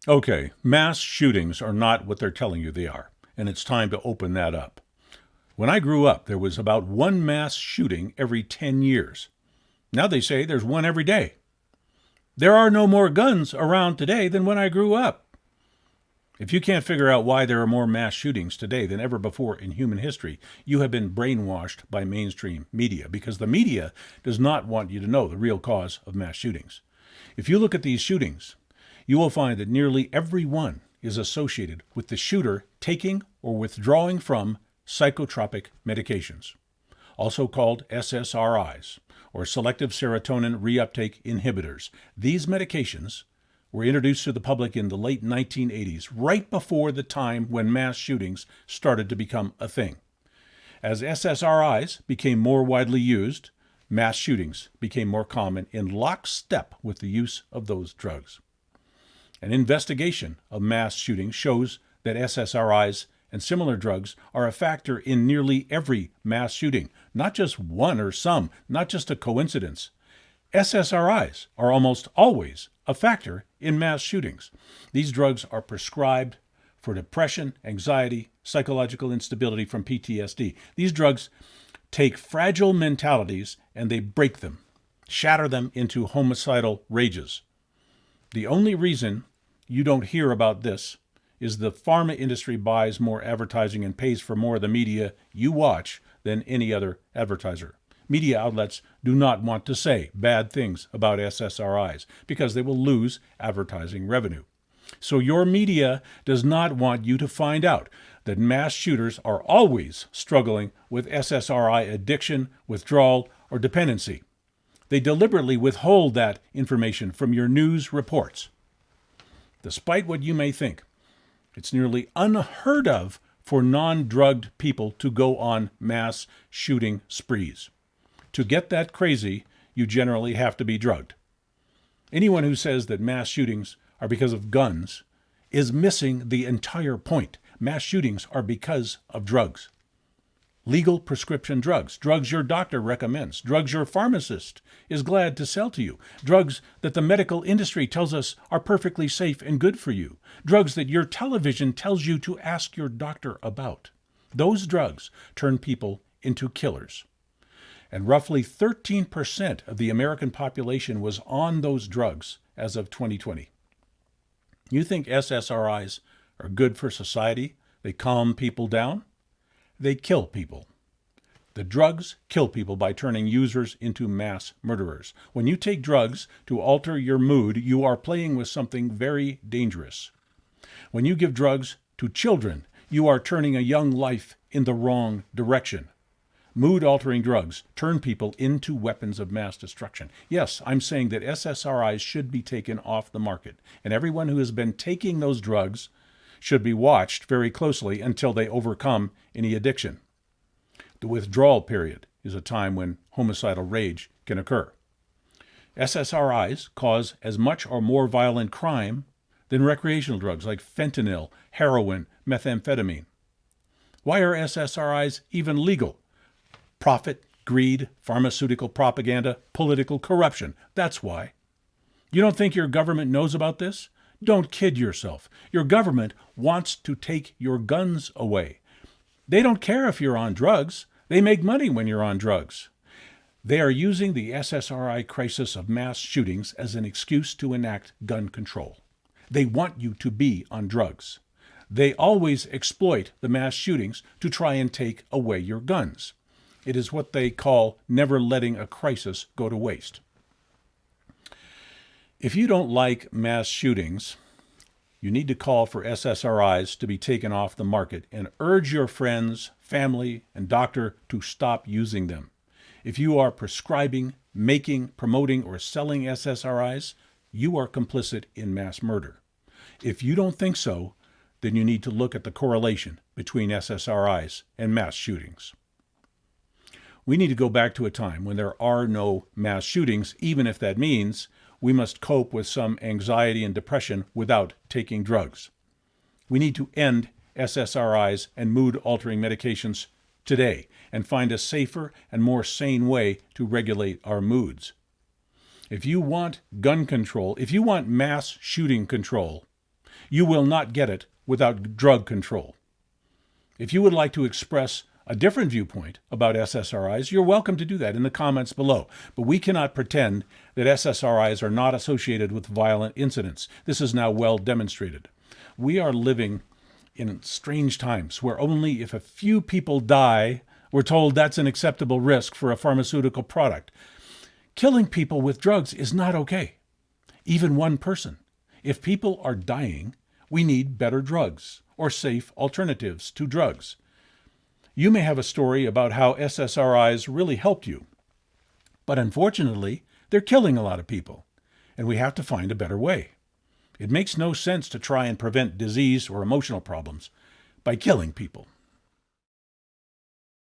Okay, mass shootings are not what they're telling you they are, and it's time to open that up. When I grew up, there was about one mass shooting every 10 years. Now they say there's one every day. There are no more guns around today than when I grew up. If you can't figure out why there are more mass shootings today than ever before in human history, you have been brainwashed by mainstream media, because the media does not want you to know the real cause of mass shootings. If you look at these shootings, you will find that nearly every one is associated with the shooter taking or withdrawing from psychotropic medications, also called SSRIs, or selective serotonin reuptake inhibitors. These medications were introduced to the public in the late 1980s, right before the time when mass shootings started to become a thing. As SSRIs became more widely used, mass shootings became more common in lockstep with the use of those drugs. An investigation of mass shootings shows that SSRIs and similar drugs are a factor in nearly every mass shooting, not just one or some, not just a coincidence. SSRIs are almost always a factor in mass shootings. These drugs are prescribed for depression, anxiety, psychological instability from PTSD. These drugs take fragile mentalities and they break them, shatter them into homicidal rages. The only reason you don't hear about this is the pharma industry buys more advertising and pays for more of the media you watch than any other advertiser. Media outlets do not want to say bad things about SSRIs because they will lose advertising revenue. So your media does not want you to find out that mass shooters are always struggling with SSRI addiction, withdrawal, or dependency. They deliberately withhold that information from your news reports. Despite what you may think, it's nearly unheard of for non-drugged people to go on mass shooting sprees. To get that crazy, you generally have to be drugged. Anyone who says that mass shootings are because of guns is missing the entire point. Mass shootings are because of drugs. Legal prescription drugs, drugs your doctor recommends, drugs your pharmacist is glad to sell to you, drugs that the medical industry tells us are perfectly safe and good for you, drugs that your television tells you to ask your doctor about. Those drugs turn people into killers. And roughly 13% of the American population was on those drugs as of 2020. You think SSRIs are good for society? They calm people down? They kill people. The drugs kill people by turning users into mass murderers. When you take drugs to alter your mood, you are playing with something very dangerous. When you give drugs to children, you are turning a young life in the wrong direction. Mood-altering drugs turn people into weapons of mass destruction. Yes, I'm saying that SSRIs should be taken off the market, and everyone who has been taking those drugs should be watched very closely until they overcome any addiction. The withdrawal period is a time when homicidal rage can occur. SSRIs cause as much or more violent crime than recreational drugs like fentanyl, heroin, methamphetamine. Why are SSRIs even legal? Profit, greed, pharmaceutical propaganda, political corruption. That's why. You don't think your government knows about this? Don't kid yourself. Your government wants to take your guns away. They don't care if you're on drugs. They make money when you're on drugs. They are using the SSRI crisis of mass shootings as an excuse to enact gun control. They want you to be on drugs. They always exploit the mass shootings to try and take away your guns. It is what they call never letting a crisis go to waste. If you don't like mass shootings, you need to call for SSRIs to be taken off the market and urge your friends, family, and doctor to stop using them. If you are prescribing, making, promoting, or selling SSRIs, you are complicit in mass murder. If you don't think so, then you need to look at the correlation between SSRIs and mass shootings. We need to go back to a time when there are no mass shootings, even if that means we must cope with some anxiety and depression without taking drugs. We need to end SSRIs and mood-altering medications today and find a safer and more sane way to regulate our moods. If you want gun control, if you want mass shooting control, You will not get it without drug control. If you would like to express a different viewpoint about SSRIs, you're welcome to do that in the comments below. But we cannot pretend that SSRIs are not associated with violent incidents. This is now well demonstrated. We are living in strange times where only if a few people die, we're told that's an acceptable risk for a pharmaceutical product. Killing people with drugs is not okay. Even one person. If people are dying, we need better drugs or safe alternatives to drugs. You may have a story about how SSRIs really helped you, but unfortunately, they're killing a lot of people, and we have to find a better way. It makes no sense to try and prevent disease or emotional problems by killing people.